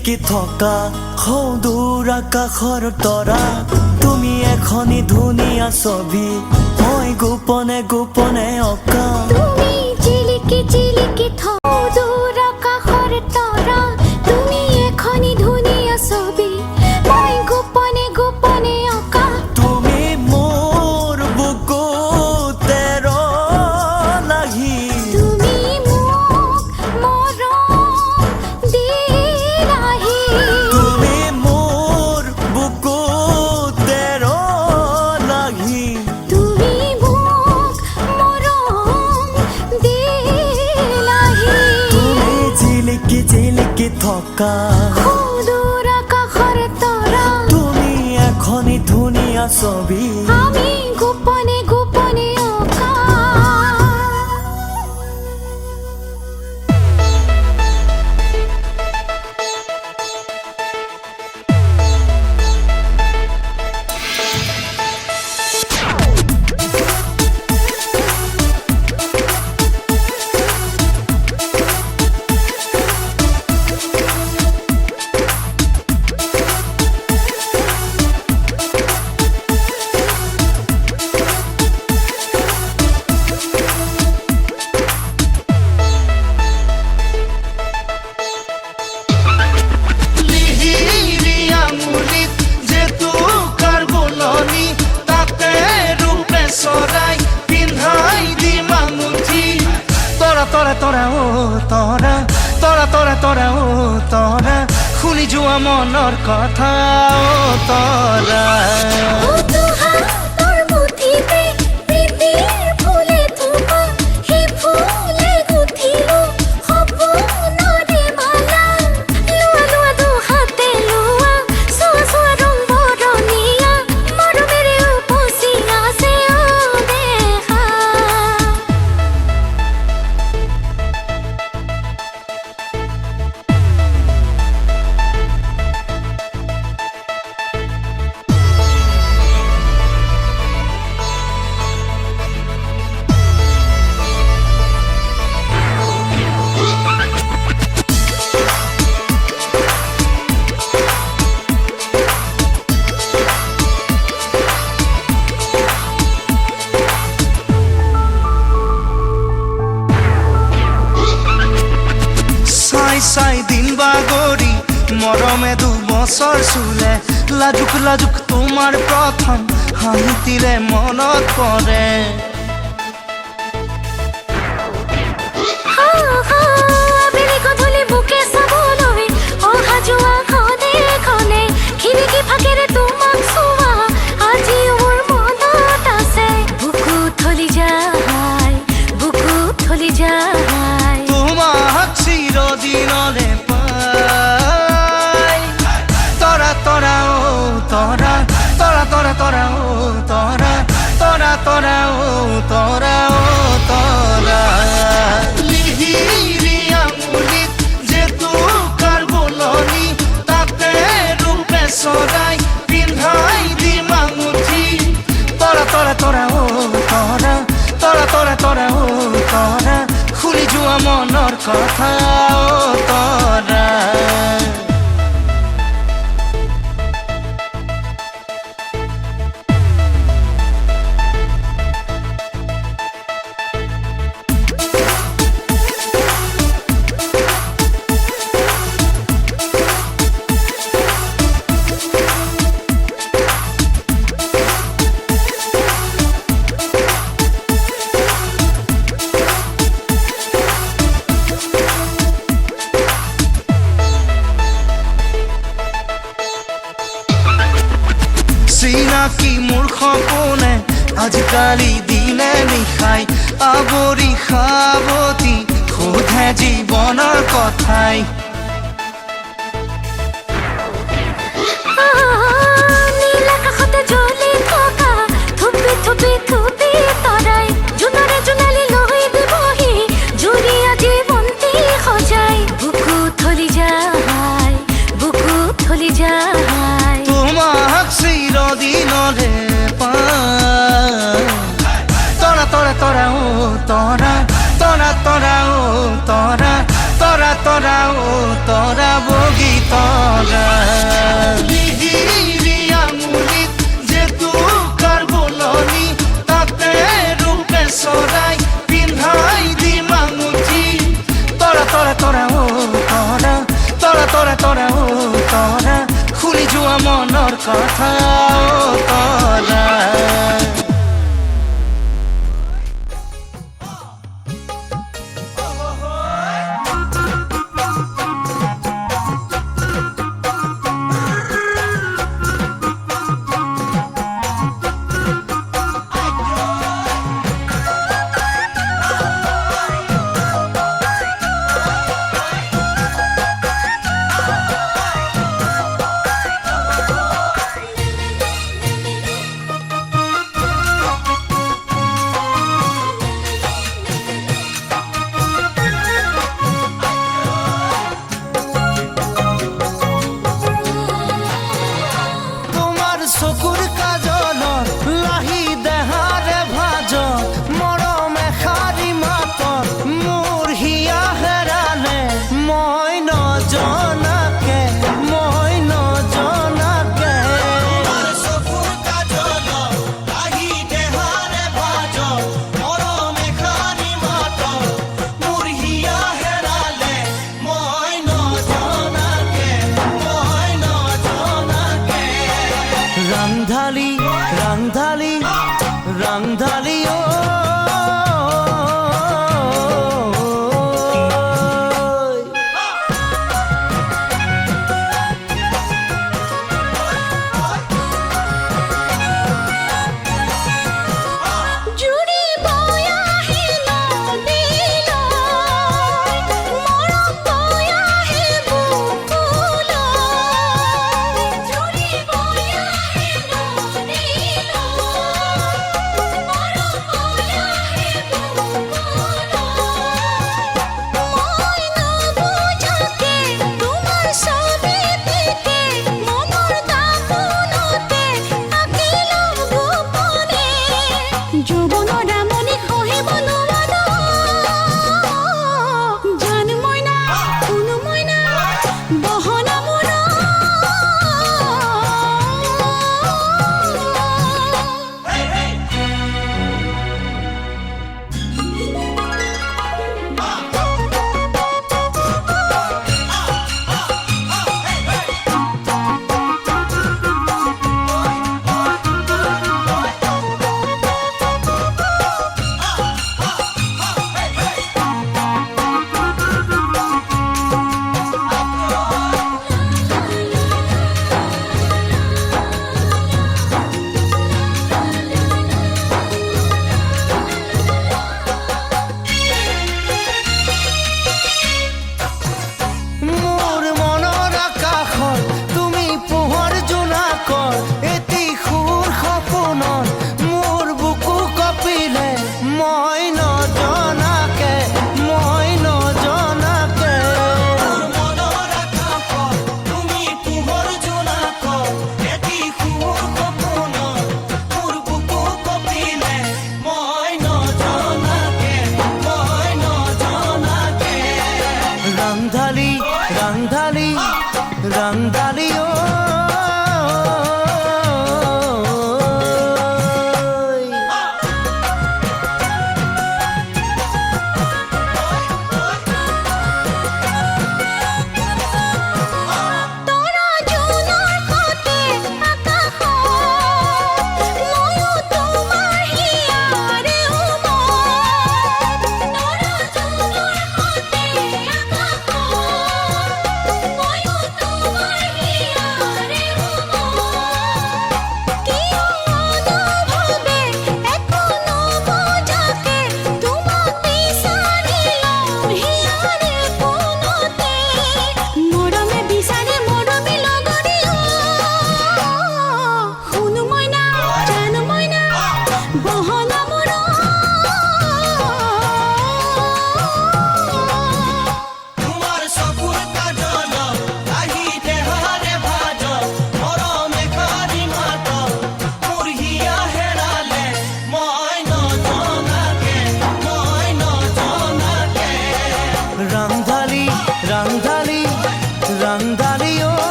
জিলিকি থকা সৌদূৰ আকাশৰ তৰা তুমি এখনি ধুনীয়া ছবি মই গোপনে গোপনে অঁকা তুমি জিলিকি জিলিকি সৌদূৰ আকাশৰ তৰা তুমি এখনি ধুনীয়া ছবি মই গোপনে গোপনে অঁকা তুমি মোৰ বুকুতে লাগি তুমি মোক মৰম দিলাহি তুমি মোৰ বুকুতে লাগি তুমি মোক মৰম দিলাহি তুমি জিলিকি জিলিকি থকা সৌদূৰ আকাশৰ তৰা তুমি এখনি ধুনীয়া ছবি আমি গোপনে গোপনে অঁকা তৰা শুনি যোৱা মনৰ কথা তৰা তোৰ মুঠিতে প্ৰীতিৰ ফুলে থোপা সেই ফুলে গুঠিলো সপোনৰে মালা লোৱা লোৱা দুহাতে লোৱা চোৱা চোৱা ৰং বৰণীয়া মৰমেৰে উপচি আছে দেখা চাই দিন বাগৰি মৰমে দুবছৰ চুলে লাজুক লাজুক তোমাৰ প্ৰথম হাঁহিতিৰে মনত পৰে তোমাক চিৰদিনৰে পাই তৰা তৰা ও তৰা তৰা তৰা তৰা ও তৰা তৰা তৰা ও তৰা ও তৰা লিহিৰিয়া মুলিত যে তোকাৰ বোলনি তাতে ৰূপে চৰাই পিন্ধাই দিম আঙুঠি তৰা তৰা তৰা ও তৰা তৰা তৰা তৰা ও তৰা শুনি যোৱা মনৰ কথা তৰা চিনাকি মোৰ সপোনে আজিকালি দিনে নিশাই আৱৰি সাৱতি সোধে জীৱনৰ কথাই নীলাকাশতে জ্বলি থকা থুপি থুপি থুপি তৰাই জোনাৰে জোনালি লৈ দিবহি জুৰীয়া জীৱন্তী সজাই বুকু থলি যায় তোমাক চিৰদিনৰে পাই তৰা তৰা তৰা ও তৰা তৰা তৰা ও তৰা তৰা তরা ও তরা বগি তরা লিহিরি আঙুলিত যে তুকার বলনি তাতে রূপে সরাই পিন্ধাই দিম আঙুঠি তরা তরা তরা ও তরা তরা তরা তরা ও তরা খুলি যোৱা মনৰ কথা ও তৰা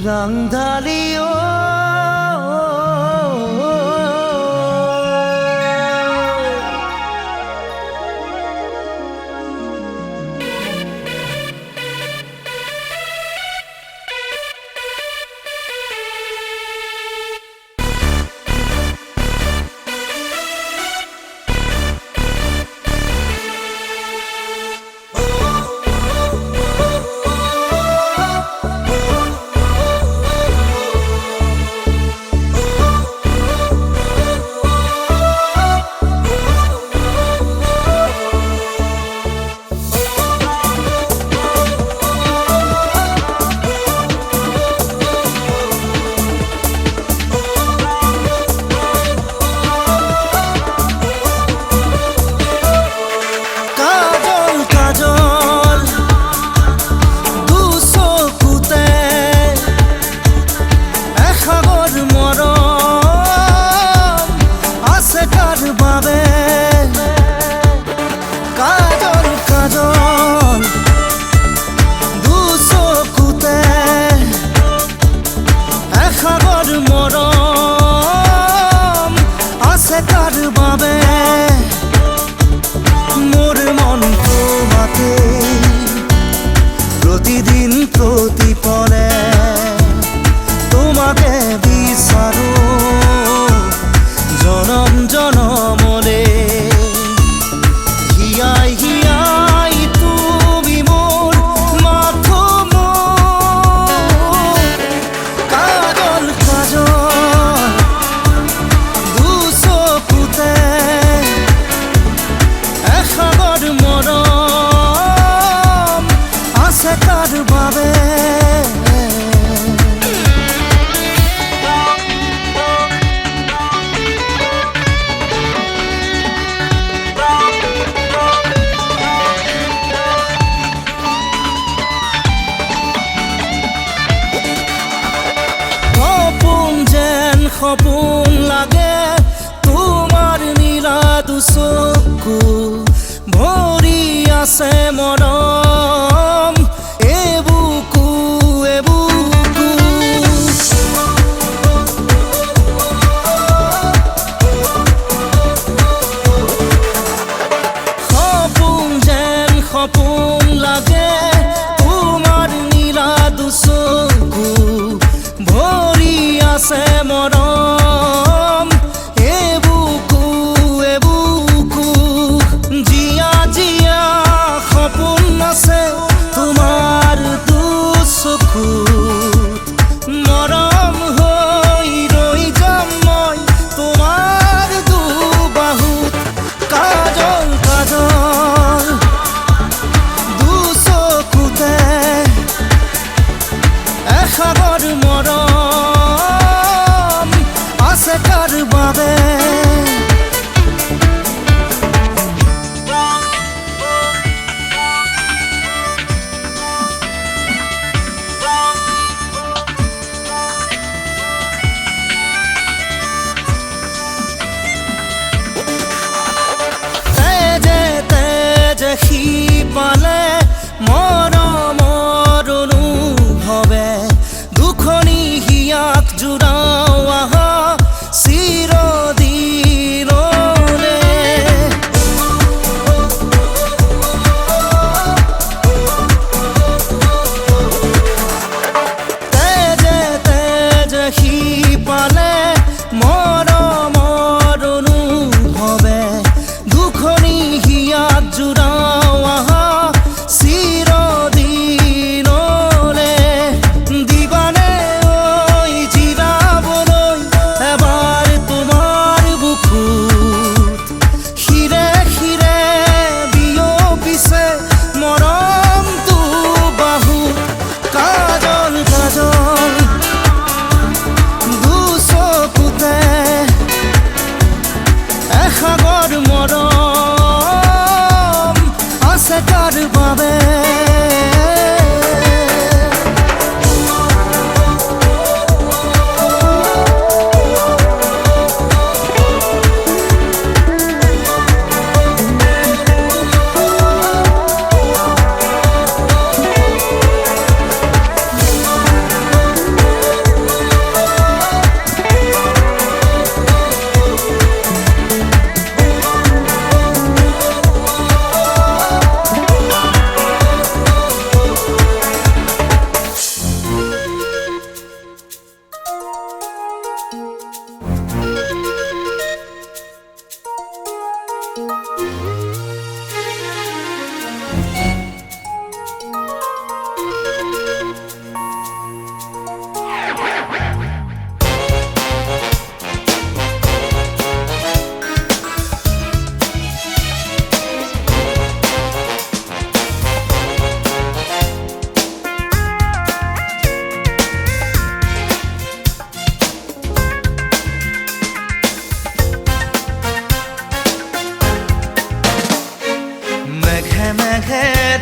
ৰাংধালিও প্ৰতিদিন প্ৰতিপলে তোমাকে বিচাৰো জনম জনমলে হিয়াই হিয়াই তুমি মোৰ মাথো কাজল কাজল দুচকুতে এসাগৰ মৰম আছে কাৰ বাবে সপোন লাগে তোমাৰ নীলা দুচকু ভৰি আছে মৰম এবুকু এবুকু সপোন যেন সপোন লাগে তোমাৰ নীলা দুচকু ভৰি আছে মৰম এবুকু এবুকু জিয়া জিয়া সপোন আছে তোমাৰ দুচকুত মৰম হৈ ৰৈ যাম মই তোমাৰ দুবাহুত কাজল কাজল দুচকুতে এসাগৰ মৰম আছে কাৰ বাবে তেজে তেজে সি পালে মৰমৰ অনুভৱে দুখনি হিয়াক জোৰাও আহা চিৰদিনলে তেজে তেজে সি পালে মৰমৰ অনুভৱে দুখনি হিয়াক জোৰাও আহা চিৰদিনলে দিবানে ঐ জিৰাবলৈ এবাৰ তোমাৰ বুকুত শিৰে শিৰে বিয়পিছে মৰমটো বাহুত কাজল কাজল দুচকুতে এসাগৰ মৰম আছে কাৰ বাবে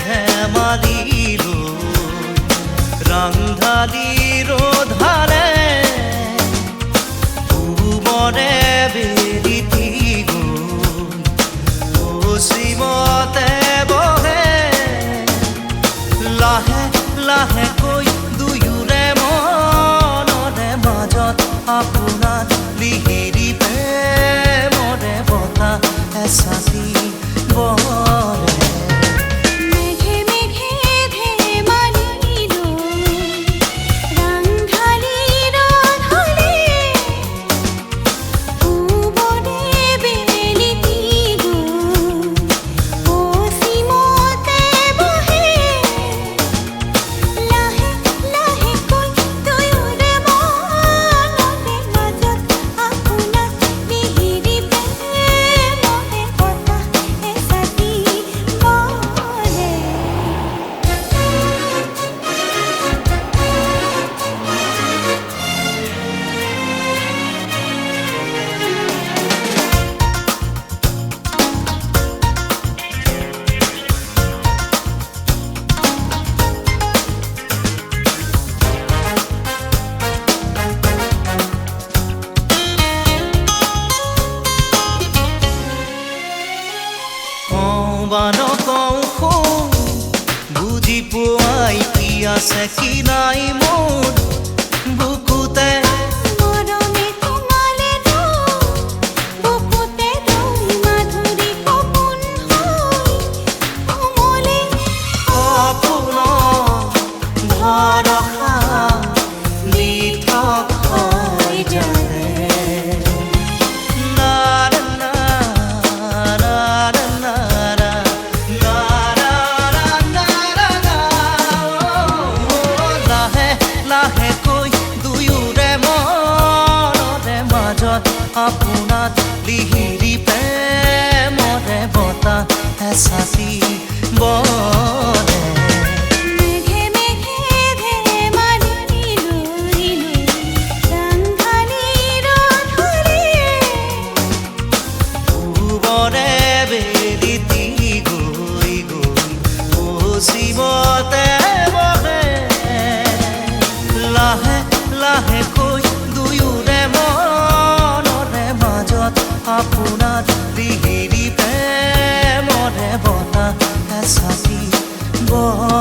ধেমালিলো ৰাংধালি ৰধাৰে মনে বেলিতি গ'ল পশ্চিমতে বহে লাহে লাহেকৈ দুয়োৰে মনৰে মাজত আপোনাৰ লিহিৰি প্ৰেমৰে বতাহ এচাচি বলে মেঘে মেঘে ধেমালিলো ৰাংধালি ৰধালে পূবৰে বেলিতি গ'ল পশ্চিমতে বহে লাহে লাহেকৈ দুয়োৰে মনৰে মাজত আপোনাক লিহিৰি প্ৰেমৰে বতাহ এচাচি বলে কওঁ বা নকওঁ বুজি পোৱাই কি আছে কি নাই মোৰ বুকুতে মৰমে তোমালে বুকুতে ৰৈ মাধুৰী সপোন হৈ কোমলে সপোনৰ ভৰসা দি থকাই জানে না না না না না না লাহে লাহেকৈ দুয়োৰে মনৰে মাজত আপোনাক লিহিৰি প্ৰেমৰে বতাহ এচাচি বলে মেঘে মেঘে ধেমালিলো ৰাংধালি ৰধালে পূবৰে বেলিতি গৈ গৈ পশ্চিমতে বহে লাহে লাহেকৈ দুয়োৰে মনৰে মাজত আপোনাক লিহিৰি প্ৰেমৰে বতাহ এচাচি বলে